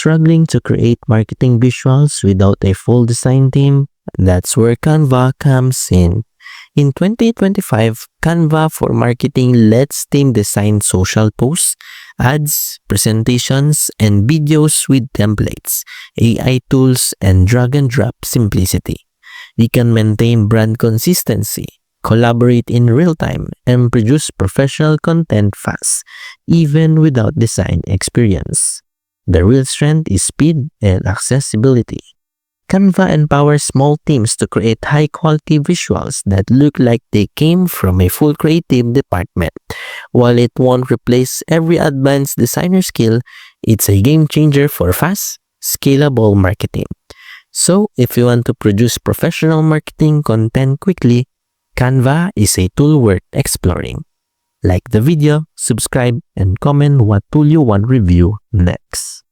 Struggling to create marketing visuals without a full design team? That's where Canva comes in. In 2025, Canva for Marketing lets team design social posts, ads, presentations, and videos with templates, AI tools, and drag-and-drop simplicity. We can maintain brand consistency, collaborate in real time, and produce professional content fast, even without design experience. The real strength is speed and accessibility. Canva empowers small teams to create high-quality visuals that look like they came from a full creative department. While it won't replace every advanced designer skill, it's a game changer for fast, scalable marketing. So, if you want to produce professional marketing content quickly, Canva is a tool worth exploring. Like the video, subscribe, and comment what tool you want review next.